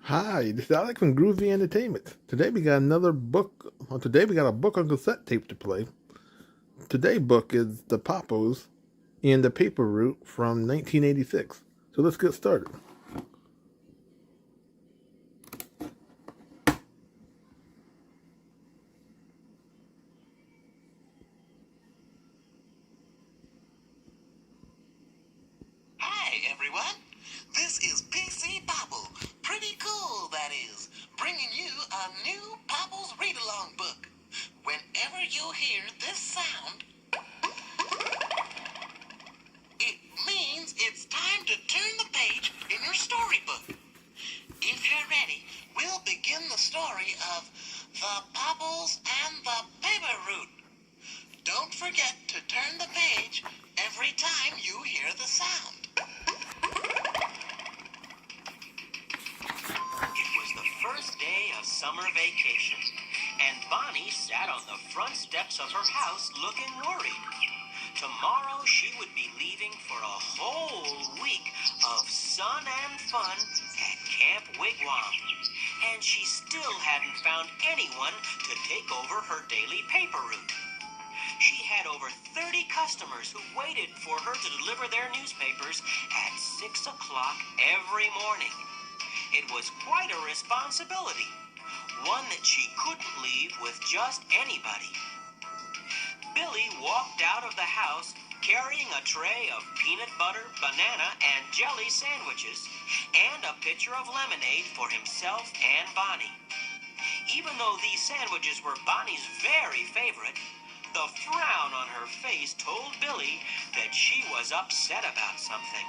Hi, this is Alex from Groovy Entertainment. Today we got another book. Well, today we got a book on cassette tape to play. Today's book is The Popples and the Paper Route from 1986. So let's get started. Hi, everyone. This is PC Popple. Pretty cool, that is. Bringing you a new Popples read-along book. Whenever you hear this sound, it means it's time to turn the page in your storybook. If you're ready, we'll begin the story of The Popples and the Paper Route. Don't forget to turn the page every time you hear the sound. It was the first day of summer vacation, and Bonnie sat on the front steps of her house looking worried. Tomorrow she would be leaving for a whole week of sun and fun at Camp Wigwam, and she still hadn't found anyone to take over her daily paper route. She had over 30 customers who waited for her to deliver their newspapers at 6 o'clock every morning. It was quite a responsibility, one that she couldn't leave with just anybody. Billy walked out of the house carrying a tray of peanut butter, banana, and jelly sandwiches and a pitcher of lemonade for himself and Bonnie. Even though these sandwiches were Bonnie's very favorite, the frown on her face told Billy that she was upset about something.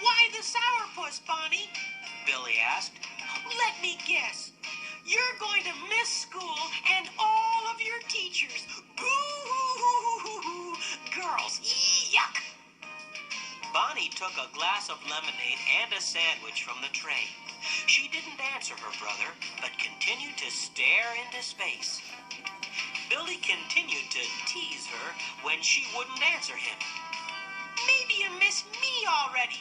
"Why the sourpuss, Bonnie?" Billy asked. "Let me guess. You're going to miss school and all of your teachers. Boo! Girls, yuck!" Bonnie took a glass of lemonade and a sandwich from the tray. She didn't answer her brother, but continued to stare into space. Billy continued to tease her when she wouldn't answer him. "Maybe you miss me already.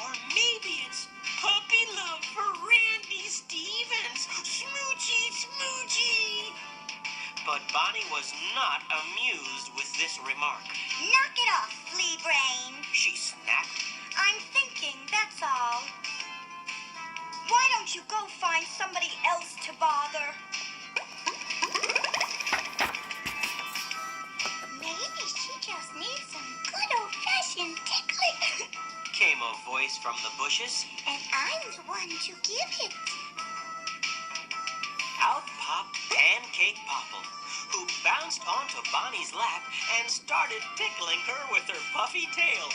Or maybe it's puppy love for Randy Stevens. Smoochy, smoochy." But Bonnie was not amused with this remark. Knock it off, flea brain. She snapped. I'm thinking, that's all. Why don't you go find somebody else to bother? Maybe she just needs some good old-fashioned tickling. Came a voice from the bushes. And I'm the one to give it. Out popped Pancake Popple, who bounced onto Bonnie's lap and started tickling her with her puffy tail.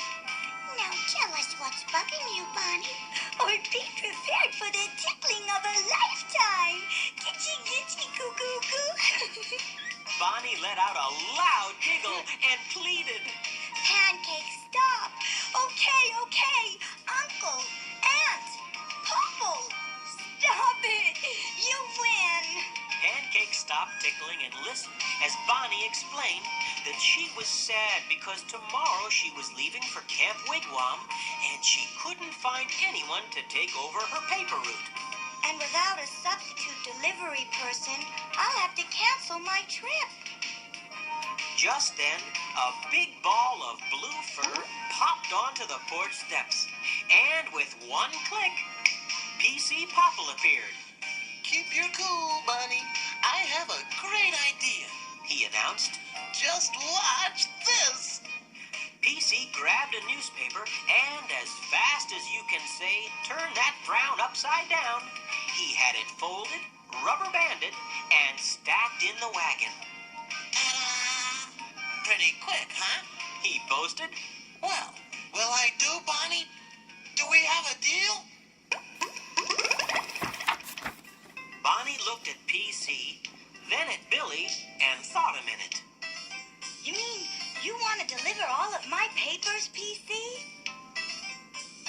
Now tell us what's bugging you, Bonnie. Or be prepared for the tickling of a lifetime. Gitchy, gitchy, goo, goo, goo. Bonnie let out a loud giggle and pleaded. Pancake, stop. Okay. Uncle, Aunt, Popple, stop it. You win. Pancake stopped tickling and listened as Bonnie explained that she was sad because tomorrow she was leaving for Camp Wigwam and she couldn't find anyone to take over her paper route. And without a substitute delivery person, I'll have to cancel my trip. Just then, a big ball of blue fur popped onto the porch steps, and with one click, PC Popple appeared. "Keep your cool, Bunny. I have a great idea," he announced. "Just watch this." PC grabbed a newspaper and, as fast as you can say, turned that frown upside down. He had it folded, rubber banded, and stacked in the wagon. "Pretty quick, huh?" he boasted. "Well, will I do, Bonnie? Do we have a deal?" Bonnie looked at PC, then at Billy, and thought a minute. You mean you want to deliver all of my papers, PC?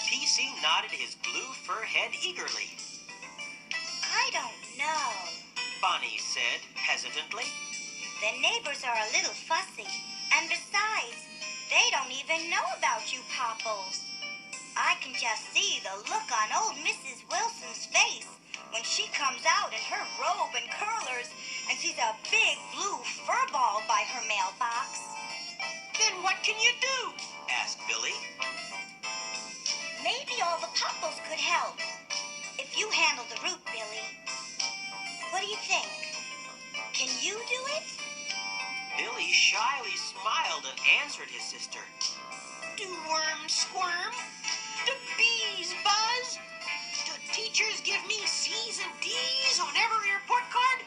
PC nodded his blue fur head eagerly. I don't know. Bonnie said hesitantly. The neighbors are a little fussy. And besides, they don't even know about you, Popples. I can just see the look on old Mrs. Wilson's face when she comes out in her robe and curlers and sees a big blue fur ball by her mailbox. Then what can you do? Asked Billy. Maybe all the Popples could help. If you handle the route, Billy. What do you think? Can you do it? Billy shyly smiled and answered his sister. Do worms squirm? Do bees buzz? Do teachers give me C's and D's on every report card?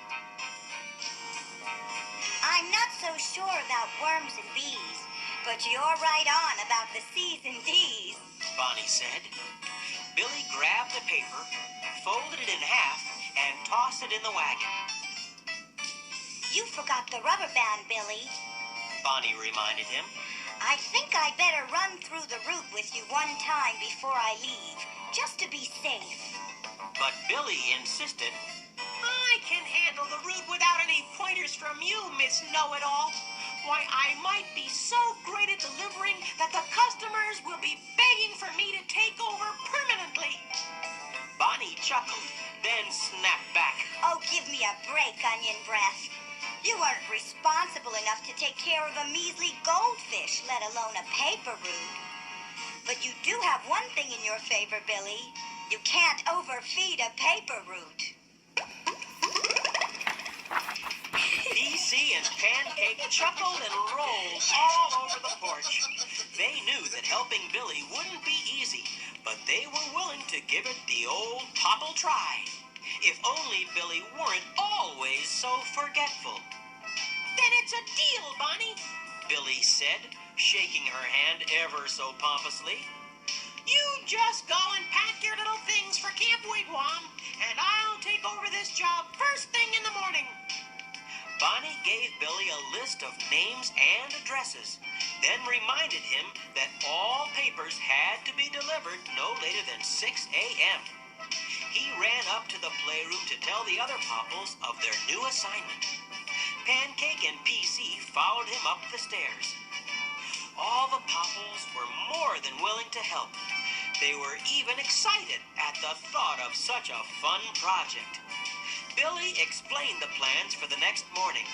I'm not so sure about worms and bees, but you're right on about the C's and D's. Bonnie said. Billy grabbed the paper, folded it in half, and tossed it in the wagon. You forgot the rubber band, Billy. Bonnie reminded him. I think I better run through the route with you one time before I leave, just to be safe. But Billy insisted. I can handle the route without any pointers from you, Miss Know-It-All. Why, I might be so great at delivering that the customers will be begging for me to take over permanently. Bonnie chuckled, then snapped back. Oh, give me a break, Onion Breath. You aren't responsible enough to take care of a measly goldfish, let alone a paper route. But you do have one thing in your favor, Billy. You can't overfeed a paper route. PC and Pancake chuckled and rolled all over the porch. They knew that helping Billy wouldn't be easy, but they were willing to give it the old Popple try. If only Billy weren't always so forgetful. Then it's a deal, Bonnie, Billy said, shaking her hand ever so pompously. You just go and pack your little things for Camp Wigwam, and I'll take over this job first thing in the morning. Bonnie gave Billy a list of names and addresses, then reminded him that all papers had to be delivered no later than 6 a.m. He ran up to the playroom to tell the other Popples of their new assignment. Pancake and PC followed him up the stairs. All the Popples were more than willing to help. They were even excited at the thought of such a fun project. Billy explained the plans for the next morning.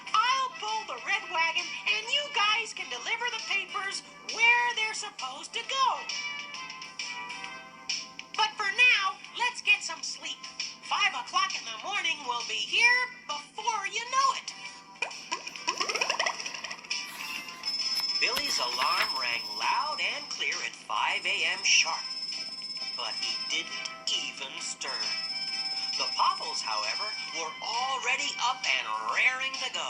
I'll pull the red wagon and you guys can deliver the papers where they're supposed to go. But for now, let's get some sleep. 5 o'clock in the morning will be here before you know it. Billy's alarm rang loud and clear at 5 a.m. sharp, but he didn't even stir. The Popples, however, were already up and raring to go.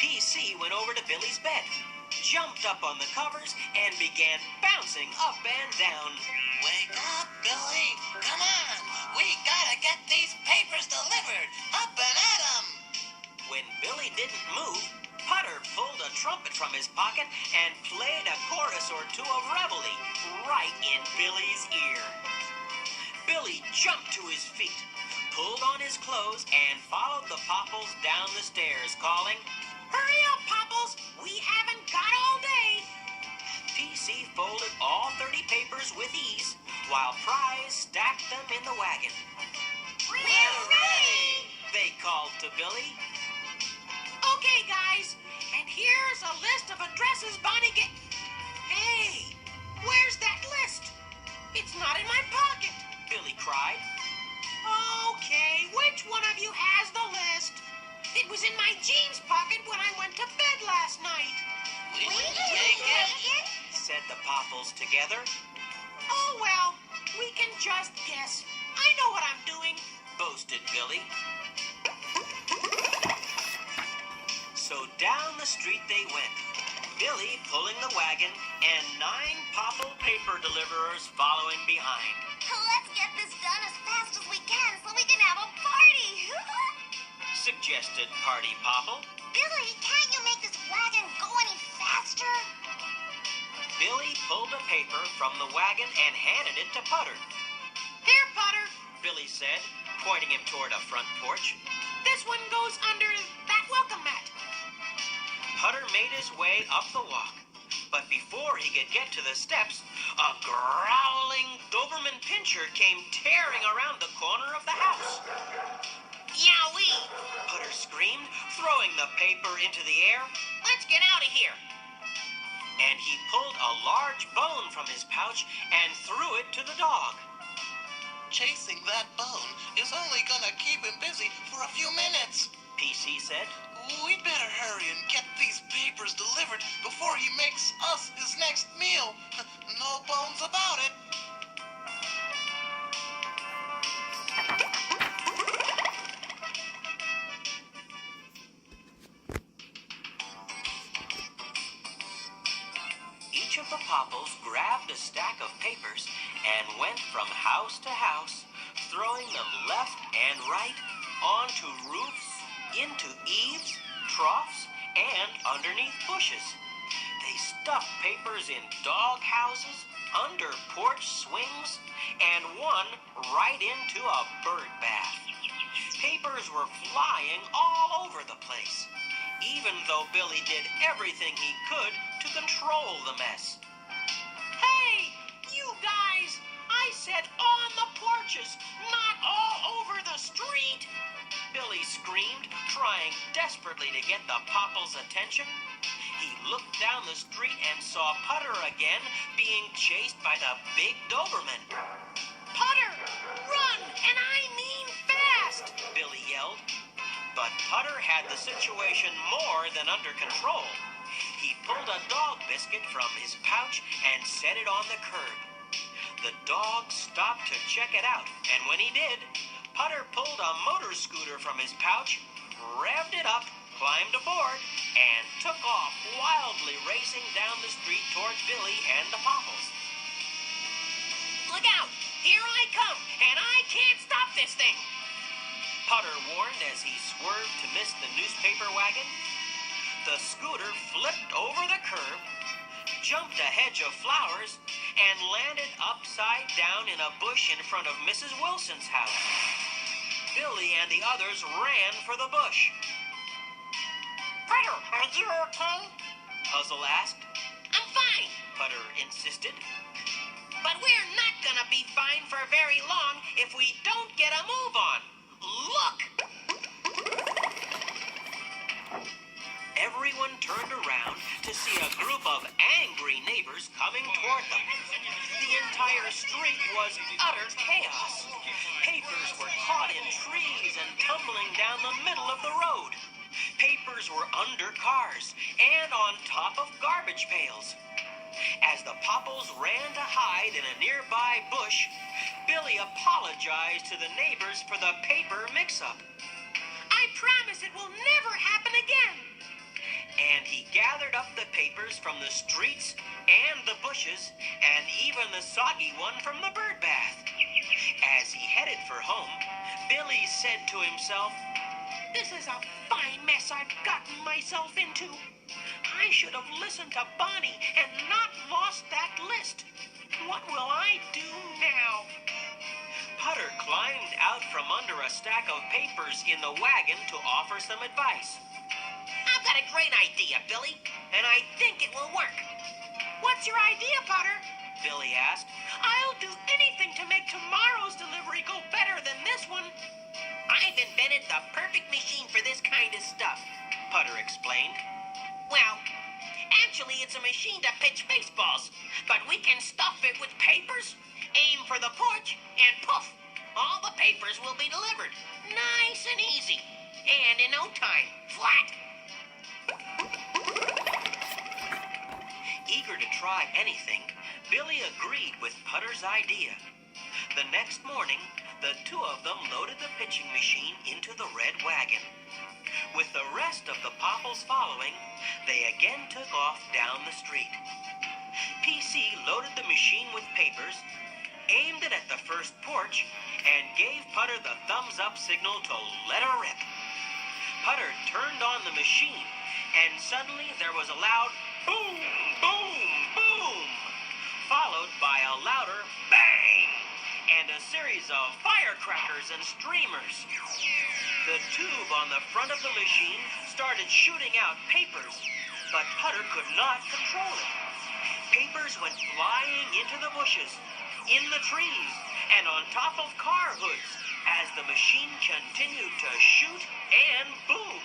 PC went over to Billy's bed, jumped up on the covers, and began bouncing up and down. Wake up, Billy! Come on! We gotta get these papers delivered! Up and at 'em! When Billy didn't move, Putter pulled a trumpet from his pocket and played a chorus or two of reveille right in Billy's ear. Billy jumped to his feet, pulled on his clothes, and followed the Popples down the stairs, calling, Hurry up, Popples! We haven't got all day! PC folded all 30 papers with ease, while Prize stacked them in the wagon. We're ready! They called to Billy. Okay, guys, and here's a list of addresses Bonnie gave. Hey, where's that list? It's not in my pocket, Billy cried. Okay, which one of you has the list? It was in my jeans pocket when I went to bed last night. We didn't take it! Said the Popples together. Oh, well, we can just guess. I know what I'm doing, boasted Billy. So down the street they went, Billy pulling the wagon and 9 Popple paper deliverers following behind. Let's get this done as fast as we can so we can have a party! Suggested Party Popple. Billy, can't you make this wagon go any faster? Billy pulled a paper from the wagon and handed it to Putter. Here, Putter, Billy said, pointing him toward a front porch. This one goes under that welcome mat. Putter made his way up the walk, but before he could get to the steps, A growling Doberman Pinscher came tearing around the corner of the house. Yowee! Putter screamed, throwing the paper into the air. Let's get out of here. And he pulled a large bone from his pouch and threw it to the dog. Chasing that bone is only gonna keep him busy for a few minutes. PC said. We'd better hurry and get these papers delivered before he makes us his next meal. No bones about it. Each of the Popples grabbed a stack of papers and went from house to house, throwing them left and right, onto roofs, into eaves, troughs, and underneath bushes. They stuffed papers in dog houses, under porch swings, and one right into a bird bath. Papers were flying all over the place, even though Billy did everything he could to control the mess. Hey, you guys! I said on the porches, not all over the street! Billy screamed, trying desperately to get the Popples' attention. He looked down the street and saw Putter again being chased by the big Doberman. Putter, run, and I mean fast! Billy yelled. But Putter had the situation more than under control. He pulled a dog biscuit from his pouch and set it on the curb. The dog stopped to check it out, and when he did, Putter pulled a motor scooter from his pouch, revved it up, climbed aboard, and took off, wildly racing down the street towards Billy and the Popples. Look out! Here I come, and I can't stop this thing! Putter warned as he swerved to miss the newspaper wagon. The scooter flipped over the curb, jumped a hedge of flowers, and landed upside down in a bush in front of Mrs. Wilson's house. Billy and the others ran for the bush. Putter, are you okay? Puzzle asked. I'm fine, Putter insisted. but we're not gonna be fine for very long if we don't get a move on. Look! Everyone turned around to see a group of angry neighbors coming toward them. The entire street was utter chaos. Papers were caught in trees and tumbling down the middle of the road. Papers were under cars and on top of garbage pails. As the Popples ran to hide in a nearby bush, Billy apologized to the neighbors for the paper mix-up. I promise it will never happen again. And he gathered up the papers from the streets and the bushes and even the soggy one from the bird bath. As he headed for home, Billy said to himself, This is a fine mess I've gotten myself into. I should have listened to Bonnie and not lost that list. What will I do now? Putter climbed out from under a stack of papers in the wagon to offer some advice. I've got a great idea, Billy, and I think it will work. What's your idea, Putter? Billy asked. I'll do anything to make tomorrow's delivery go better than this one. I've invented the perfect machine for this kind of stuff, Putter explained. Well, actually it's a machine to pitch baseballs, but we can stuff it with papers, aim for the porch, and poof, all the papers will be delivered. Nice and easy, and in no time, flat. Eager to try anything, Billy agreed with Putter's idea. The next morning, the two of them loaded the pitching machine into the red wagon. With the rest of the Popples following, they again took off down the street. PC loaded the machine with papers, aimed it at the first porch, and gave Putter the thumbs-up signal to let her rip. Putter turned on the machine, and suddenly there was a loud boom, boom, boom, followed by a louder bang, and a series of firecrackers and streamers. The tube on the front of the machine started shooting out papers, but Putter could not control it. papers went flying into the bushes, in the trees, and on top of car hoods as the machine continued to shoot and boom.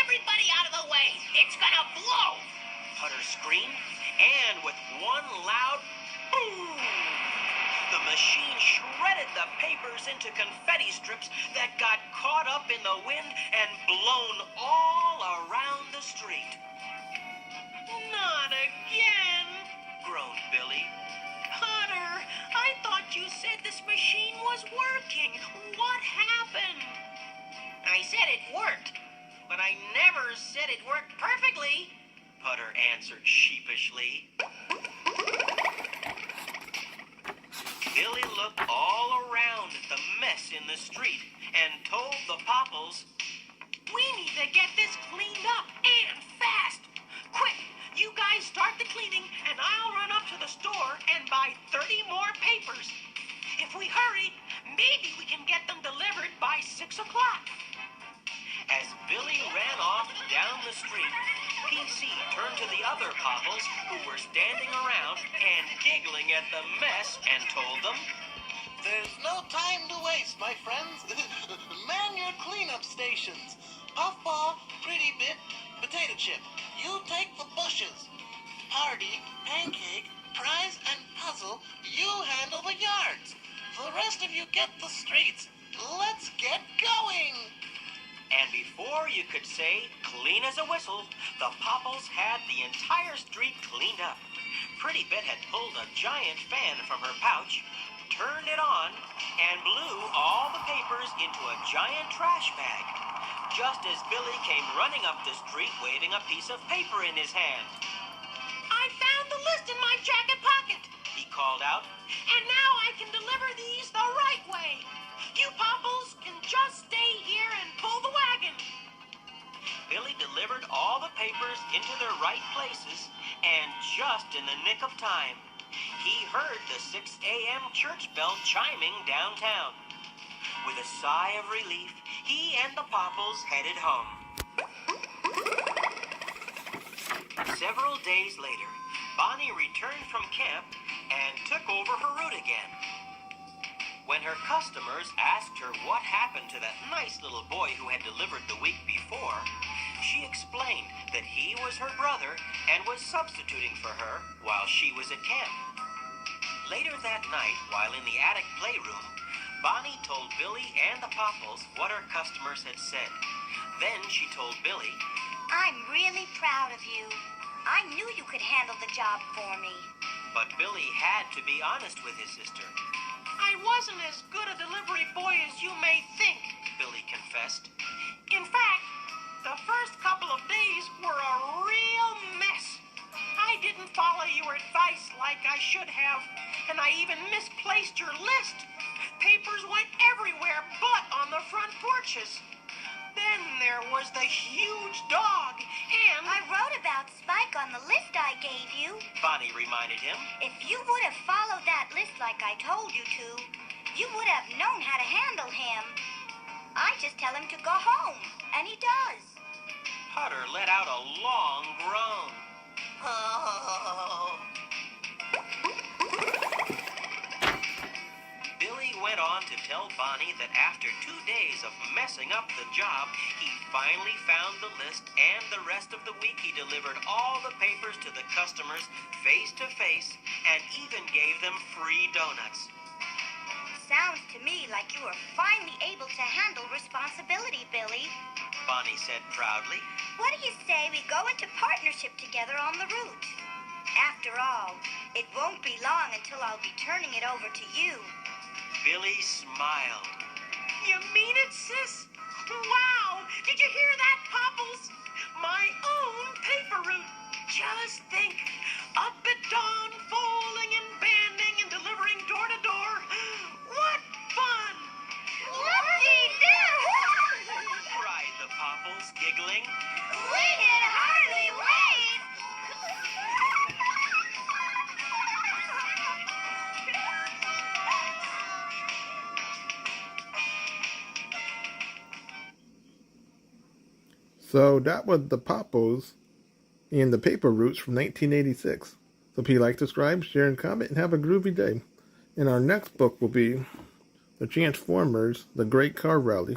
Everybody out of the way! It's gonna blow! Putter screamed, and with one loud boom, the machine shredded the papers into confetti strips that got caught up in the wind and blown all around the street. Not again! Groaned Billy. Putter, I thought you said this machine was working. What happened? I said it worked, but I never said it worked perfectly. Putter answered sheepishly. Billy looked all around at the mess in the street and told the Popples, We need to get this cleaned up, and fast. Quick, you guys start the cleaning, and I'll run up to the store and buy 30 more papers. If we hurry, maybe we can get them delivered by 6 o'clock. As Billy ran off down the street, PC turned to the other Popples who were standing around and giggling at the mess and told them, There's no time to waste, my friends. Man your cleanup stations. Puffball, Pretty Bit, Potato Chip. You take the bushes. Hardy, Pancake, Prize, and Puzzle, you handle the yards. The rest of you get the streets. Let's get going. And before you could say clean as a whistle, the Popples had the entire street cleaned up. Pretty Bit had pulled a giant fan from her pouch, turned it on, and blew all the papers into a giant trash bag, just as Billy came running up the street waving a piece of paper in his hand. I found the list in my jacket pocket, He called out. and now I can deliver these the right way. You Popples can just stay here and pull the wagon. Billy delivered all the papers into their right places, and just in the nick of time, he heard the 6 a.m. church bell chiming downtown. With a sigh of relief, he and the Popples headed home. Several days later, Bonnie returned from camp and took over her route again. When her customers asked her what happened to that nice little boy who had delivered the week before, she explained that he was her brother and was substituting for her while she was at camp. Later that night, while in the attic playroom, Bonnie told Billy and the Popples what her customers had said. Then she told Billy, I'm really proud of you. I knew you could handle the job for me. but Billy had to be honest with his sister. I wasn't as good a delivery boy as you may think. Billy confessed. In fact, the first couple of days were a real mess. I didn't follow your advice like I should have, and I even misplaced your list. Papers went everywhere but on the front porches. Then there was the huge dog, and I wrote about Spike on the list I gave you. Bonnie reminded him. If you would have followed that list like I told you to, you would have known how to handle him. I just tell him to go home, and he does. Potter let out a long groan. Oh. Billy went on to tell Bonnie that after 2 days of messing up the job, he finally found the list, and the rest of the week he delivered all the papers to the customers face to face and even gave them free donuts. Sounds to me like you are finally able to handle responsibility, Billy. Bonnie said proudly. What do you say we go into partnership together on the route? After all, it won't be long until I'll be turning it over to you. Billy smiled. you mean it, sis? Wow! Did you hear that, Popples? My own paper route. Just think, up at dawn, folding and banding and delivering door to door. What fun! Whoopsie-doo! Cried the Popples, giggling. We can hardly wait! So that was the Popples and The Paper Routes from 1986. So if you like, subscribe, share, and comment, and have a groovy day. And our next book will be The Transformers, The Great Car Rally